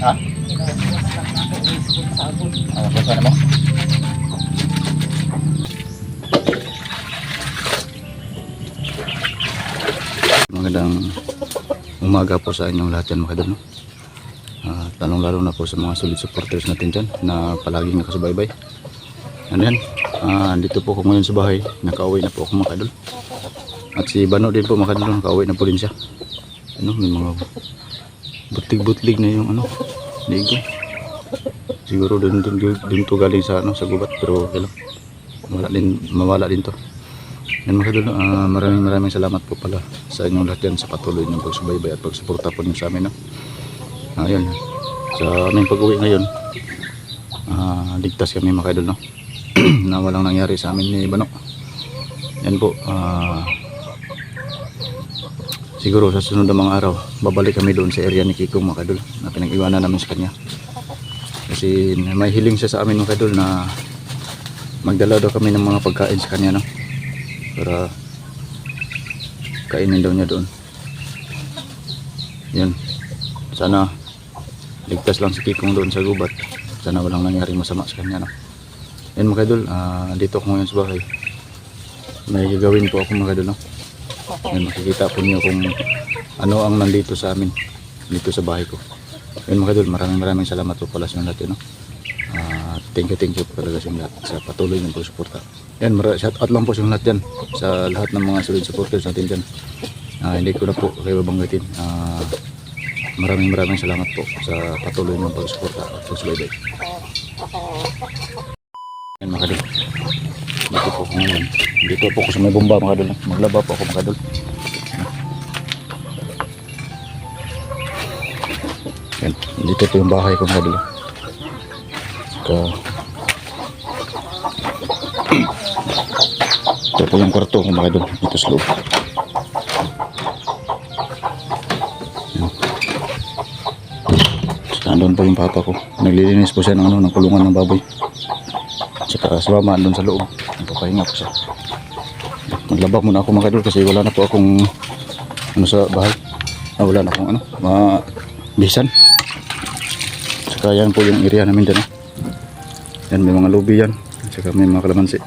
Ha? Basta na mo? Magandang umaga po sa inyong lahat yan mga idol, no? Lalong-lalo na po sa mga solid supporters natin dyan na palaging nakasubaybay. And then, dito po ako ngayon sa bahay. Nakauwi na po ako mga idol. At si Bano din po mga idol, nakauwi na po din siya. Ano, may mga butlig-butlig na yung ano, ligo. Siguro din to galing sa ano, sa gubat, pero okay lang. Mawala din to. Yan mga idol, maraming salamat po pala sa inyong lahat yan sa patuloy ng pagsubaybay at pagsuporta po niyo sa amin, no? Ayan, sa aming pag-uwi ngayon, ligtas kami mga idol, no? Na walang nangyari sa amin ni Bano. Yan po, siguro sa sunod na mga araw babalik kami doon sa area ni Kiko mga idol na pinag-iwanan namin sa kanya, kasi may hiling siya sa amin mga idol na magdala daw kami ng mga pagkain sa kanya, no? Para kainin daw niya doon. Yan, sana ligtas lang si Kikong doon sa gubat. Sana walang nangyaring masama sa kanya, no? Yan mga idol, dito ako ngayon sa bahay. May gagawin po ako mga idol, no? Yan, makikita po niyo kung ano ang nandito sa amin dito sa bahay ko. Yan mga idol, maraming salamat po pala sa inyo lahat, no? Thank you po talaga sa inyo lahat sa patuloy ng pagsuporta. Yan, shout out lang po sa inyo lahat dyan, sa lahat ng mga solid supporters natin dyan. Hindi ko na po kayo babanggitin. Maraming salamat po sa patuloy ng pagsuporta at pagsubaybay. Yan mga idol, dito po ako ngayon. Dito po ako sa may bomba mga idol. Maglaba po ako mga idol. Yan, dito po yung bahay ko mga idol. Ito po yung kwarto ko mga idol, dito sa loob. Nandun po yung papa ko, naglilinis po siya ng, ano, ng kulungan ng baboy. Saka si mama andun sa loob, nagpapahinga po siya. Maglaba muna ako mga idol kasi wala na po akong ano sa bahay. Wala na akong ano, bisan. Saka yan po yung area namin dyan, yan, may mga lobby yan, saka may mga kalamansi.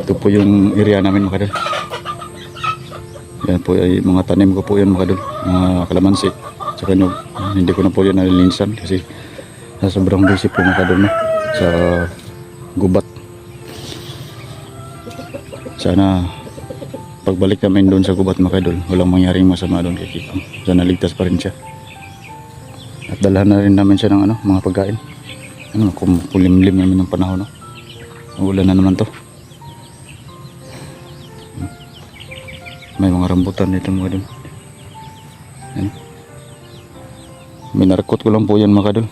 Ito po yung area namin mga idol. Yan po ay mga tanim ko po yan mga idol, mga kalamansi. Saka nyug, hindi ko na po yan nalilinisan kasi sobrang busy po mga idol, no? Sa gubat. Sana pagbalik namin doon sa gubat mga idol, walang mangyaring masama doon kay Kiko. Sana ligtas pa rin siya. At dalhan na rin namin siya ng ano, mga pagkain. Ano, kulimlim namin ng panahon, no? Ulan na naman to. May mga rambutan dito mga idol. Yan. Minarkot ko lang po yan mga idol,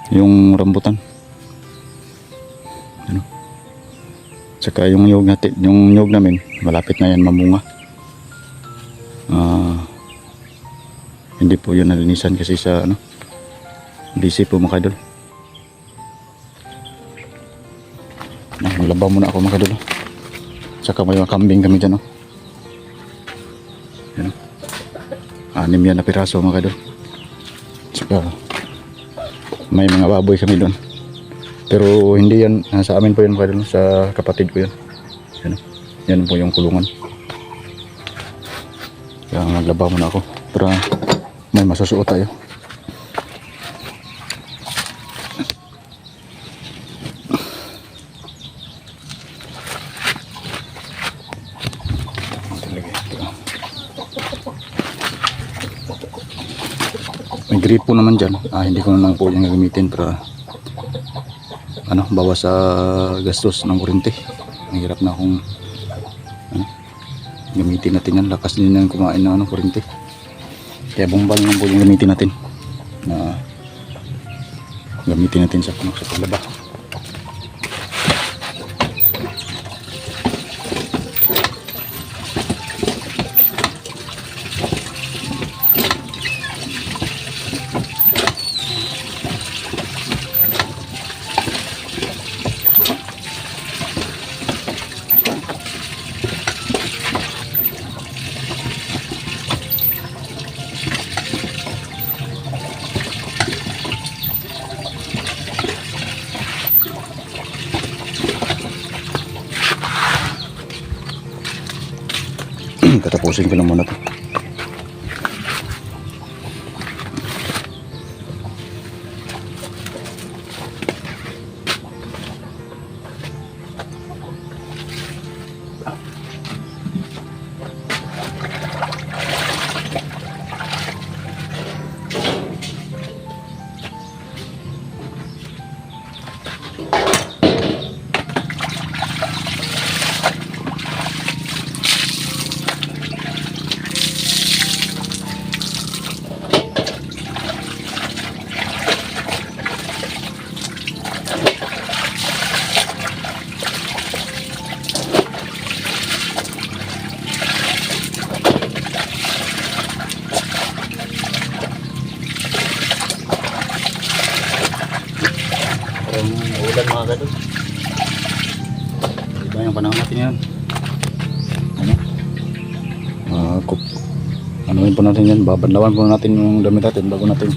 yung rambutan. Ano? Saka yung nyug natin, yung nyug namin malapit na yan mamunga. Hindi po yun nalinisan kasi sa ano, busy po mga idol. Maglaba muna ako mga idol. Saka may mga kambing kami dyan, no? Yan, 6 yan na piraso mga idol. Saka may mga baboy kami doon, pero hindi yan sa amin po yun mga idol, sa kapatid ko yan. Yan po yung kulungan. Kaya maglaba muna ako para may masusuot tayo. May gripo naman dyan, hindi ko naman po yung gagamitin para ano, bawas sa gastos ng kuryente. Mahirap na akong ano, gamitin natin yan, lakas din yan kumain ng ano, kuryente. Kaya bumbal naman po yung gamitin natin, na gamitin natin sa paglaba. Tatapusin ko na muna to. Ulan mga kadol. Iba yung panahon natin yan. Ano? Anuin po natin yan. Babadlawan po natin yung dumi natin bago natin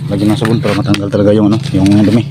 lagyan ng sabon para matanggal talaga yung ano, yung dumi.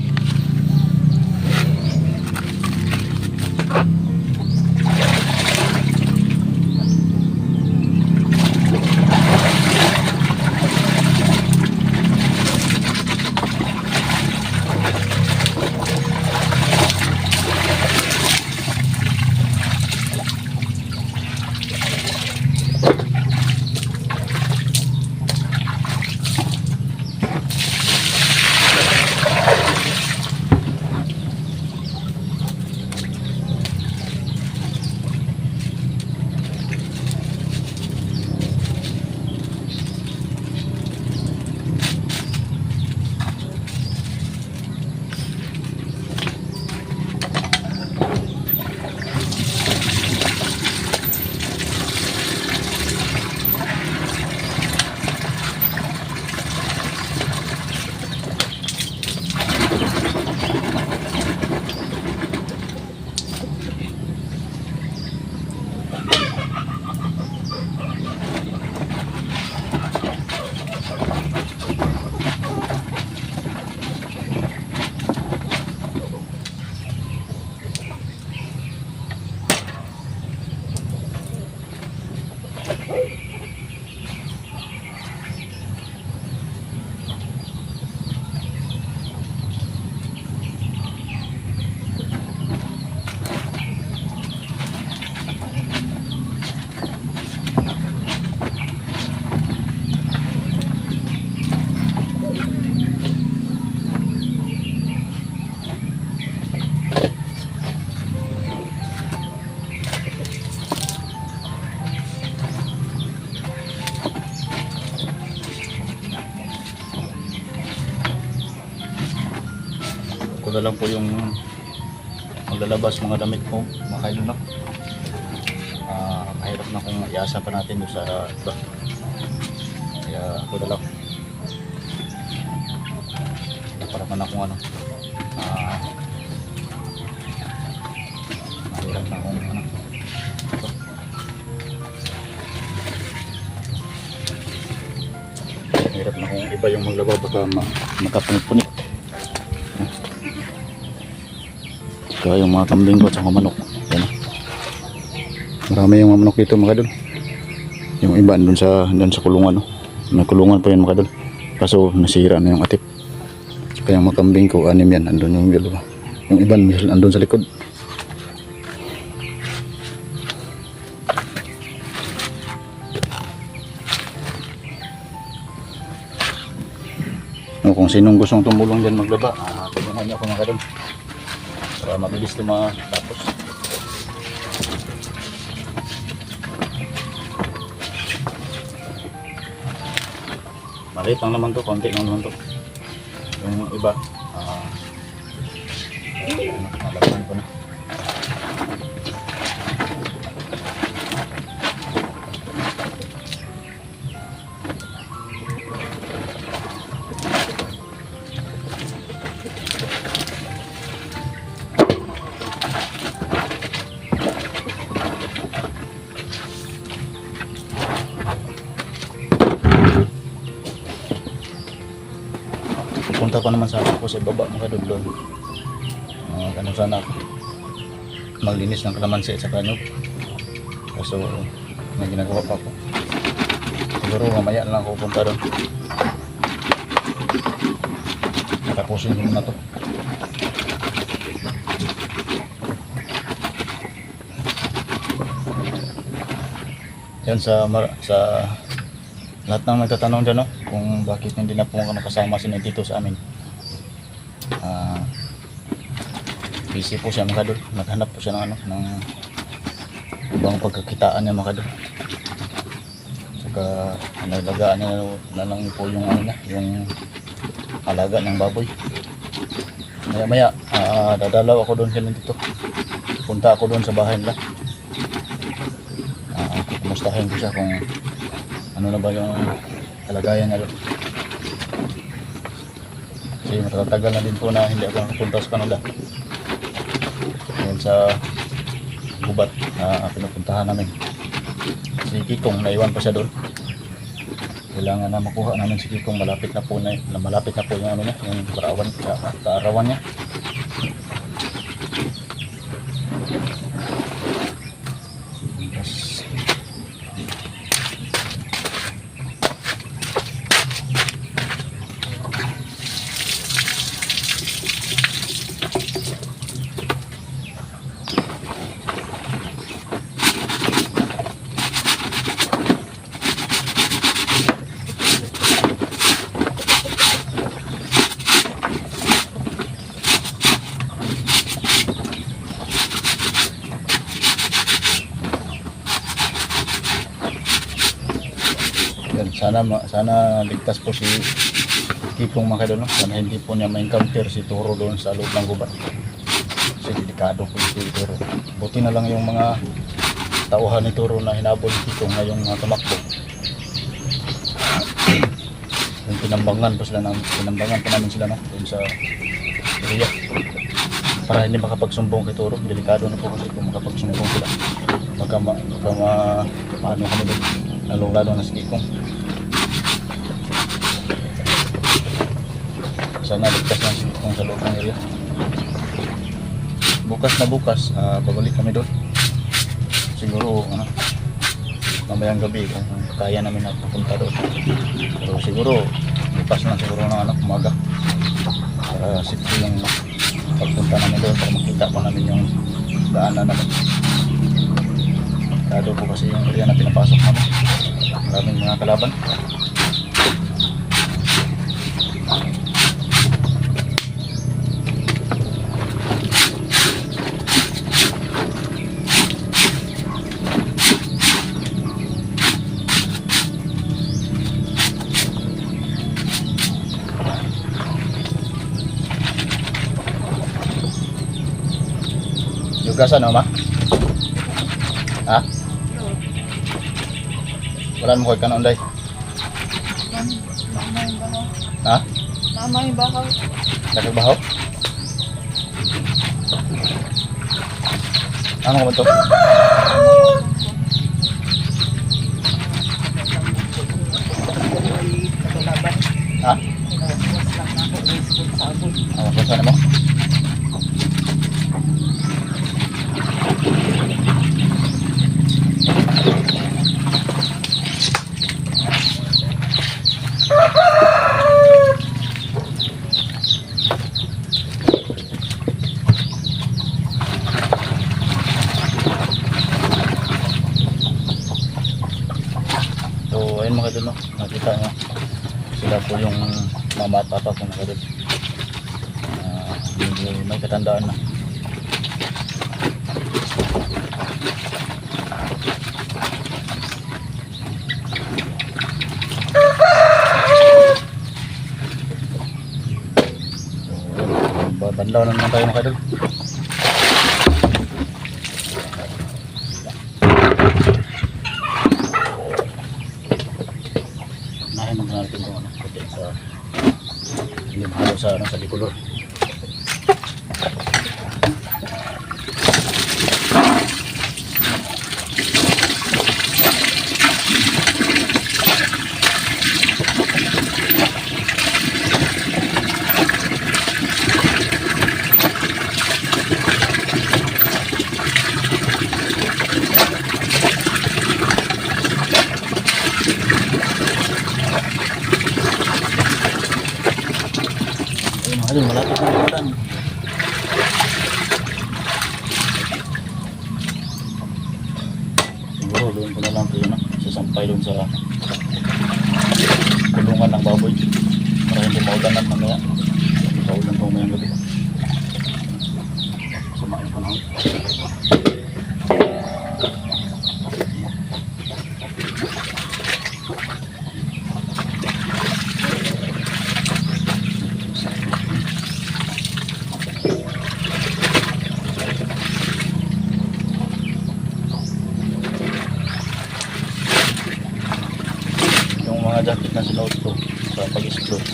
Ako na lang po yung maglalabas mga damit ko, mga kailunok. Mahirap na kung iasa pa natin doon sa iba. Kaya ako na lang. Para man akong ano. Mahirap na akong ano. Ito. Mahirap na kung iba yung maglaba baka makapunit-punit. Kaya yung mga kambing ko at saka manok. Yan. Marami yung mga manok dito mga kadol. Yung iba doon sa kulungan. No? May kulungan pa yun mga kadol. Kaso nasira na yung atip. Kaya yung mga kambing ko, 6 yan. Andun yung dalawa. Yung iba andun sa likod. No, kung sinong gustong tumulong dyan maglaba, tulungan niyo ako mga kadol. Para mabilis matapos. Maliit lang naman to, konti lang naman to. Yung iba, nalagyan ko na. Punta ko naman sana ako sa baba mga kadol. Ano sana ako maglinis ng kalamansi at saka nyug. Kaso May ginagawa pa po. Siguro mamaya na lang ako pupunta doon. Tapusin ko muna to. Yan sa lahat ng nagtatanong dyan, no, kung bakit hindi na po nakasama si Tito sa amin. Busy po siya mga kadol. Naghanap po siya ng ibang pagkakitaan niya mga kadol. Saka nalagaan niya na lang po yung yung alaga ng baboy. Maya dadalaw ako doon kay Tito. Punta ako doon sa bahay nila. Kumustahin ko siya kung ano na ba yung kalagayan niya doon. Kasi matatagal na din po na hindi ako nakapunta sa kanila. Ngayon sa gubat na pinupuntahan namin. Si Kikong, naiwan pa siya doon. Kailangan na makuha namin si Kikong. Malapit na po yung yung kaarawan niya. Sana ligtas po si Kikong mga kadol, no? Sana hindi po niya ma-encounter si Turo doon sa loob ng gubat. Kasi delikado po si Turo. Buti na lang yung mga tauhan ni Turo na hinabol ni Kikong ngayong tumakbo. Yung pinambangan pa namin sila, no? Doon sa area. Para hindi makapagsumbong kay Turo. Delikado na po kasi kung makapagsumbong sila. Baka paano kami doon. Lalong-lalo na si Kikong. Sana ligtas na si Kikong sa loob ng area. Bukas babalik kami doon. Siguro mamayang gabi kung kaya namin na pupunta doon. Pero siguro bukas na siguro ng umaga para safety yung pagpunta namin doon, para makita pa namin yung daanan namin. Kado po kasi yung area na pinapasok namin. Maraming mga kalaban. Yugasan, no, ma? Ha? Wala mo koy kanon day. Ha? Namay bakaw. Nagbaho? Ano ko ba to? Ha? Saan mo? Ayun mga kadol, no? Nakita nyo sila po yung mama at papa ko mga kadol. May katandaan na. So, bandaw na naman tayo mga kadol. Natin yung puti sa hindi mahalo sa likulor. siguro doon ko na lang po yun, sasampay doon sa kulungan ng baboy para hindi maulanan mamaya. Paulan po ngayong gabi. Sumain pa na. Yung mga jacket na sinuot ko sa pag-explore,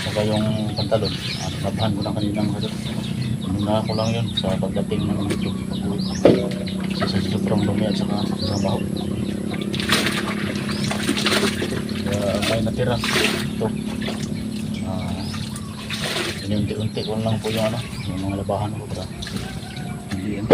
saka yung pantalon, nabahan ko lang kanina mga kadol. Muna ko lang yun sa pagdating ng dito, pag-uwi sa sobrang dumi at saka trabaho. Kaya may natira ito. Unti-unti ko lang po yung yung mga labahan ko para hindi yan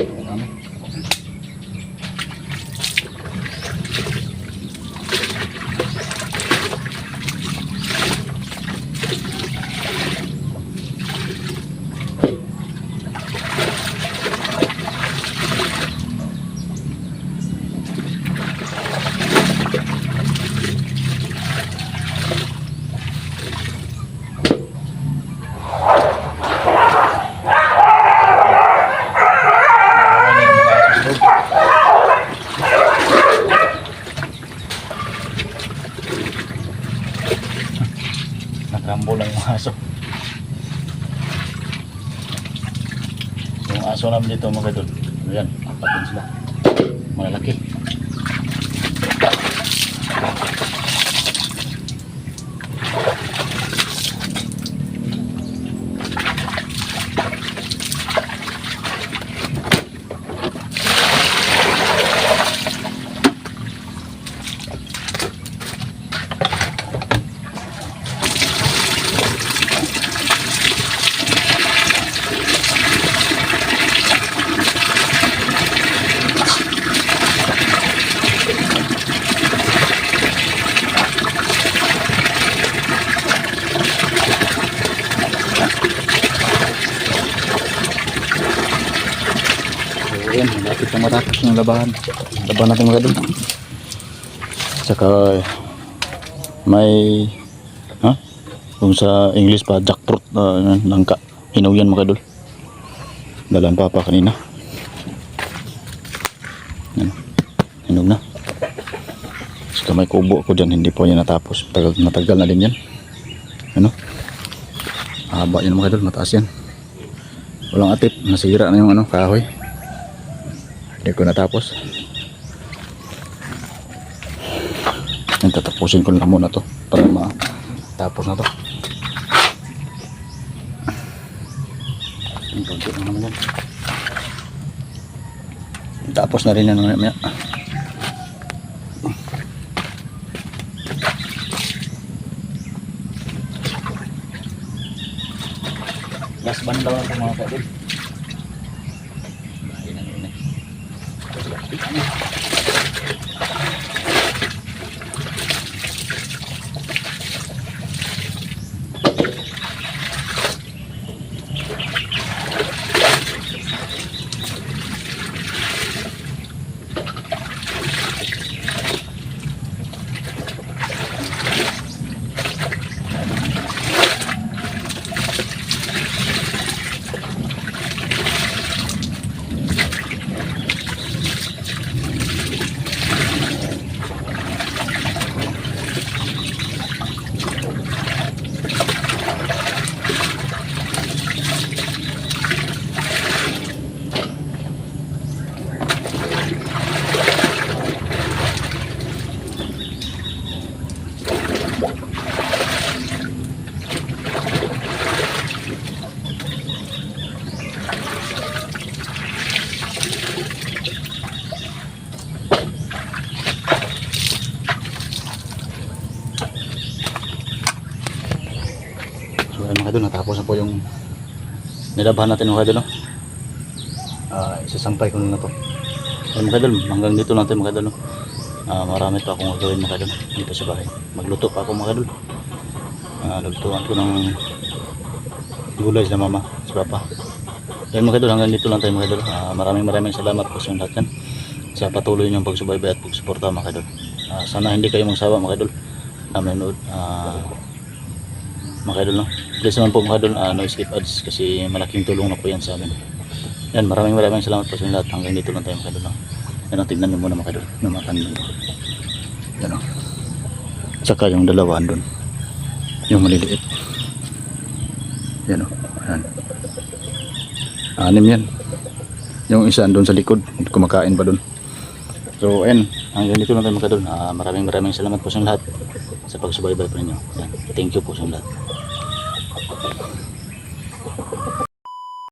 nakrambo lang yung aso. Yung aso namin dito mga kadol, ayan, apat din sila, malalaki. Ayan, malapit na matapos yung labahan natin mga kadol. Saka may kung sa English pa jackfruit, langka, hinog yan mga kadol, dalan papa kanina. Yan, hinog na. Saka may kubo ko dyan, hindi po yan natapos, matagal na din yan. Haba yan mga kadol, mataas yan, walang atip, nasira na yung kahoy. Hindi ko natapos. Yan, tatapusin ko lang muna to para matapos na to. Yung konti na naman yan. Tapos na rin yan mamaya. Last band daw ang mga kadol. mga kadol, natapos na po yung nilabahan natin mga kadol, no? Isasampay ko na to. Ayun mga kadol, hanggang dito natin mga kadol, no? Marami pa akong gagawin mga kadol dito sa bahay. Magluto pa ako mga kadol. Naglutuan ko ng gulay sa mama, sa papa. Ayun mga kadol, hanggang dito lang tayo mga kadol. Maraming salamat po sa lahat yan. sa patuloy niyong pagsubaybay at pagsuporta mga kaidol. Sana hindi kayo magsawa mga kaidol na manood mga kaidol, no? Please naman po mga kaidol, no skip ads kasi malaking tulong na po yan sa amin. Yan, maraming salamat po sa inyo lahat. Hanggang dito lang tayo mga kaidol, no? Yan ang tignan nyo muna mga kaidol na makan nyo. Yan o. Tsaka yung dalawa andun, yung maliliit. Yan o. Yan. 6 yan. Yung isa andun sa likod, kumakain pa dun. So ayan, hanggang dito lang tayo mga kaidol. Maraming salamat po sa inyo lahat sa pagsubaybay po ninyo. Yan. Thank you po sa inyo lahat.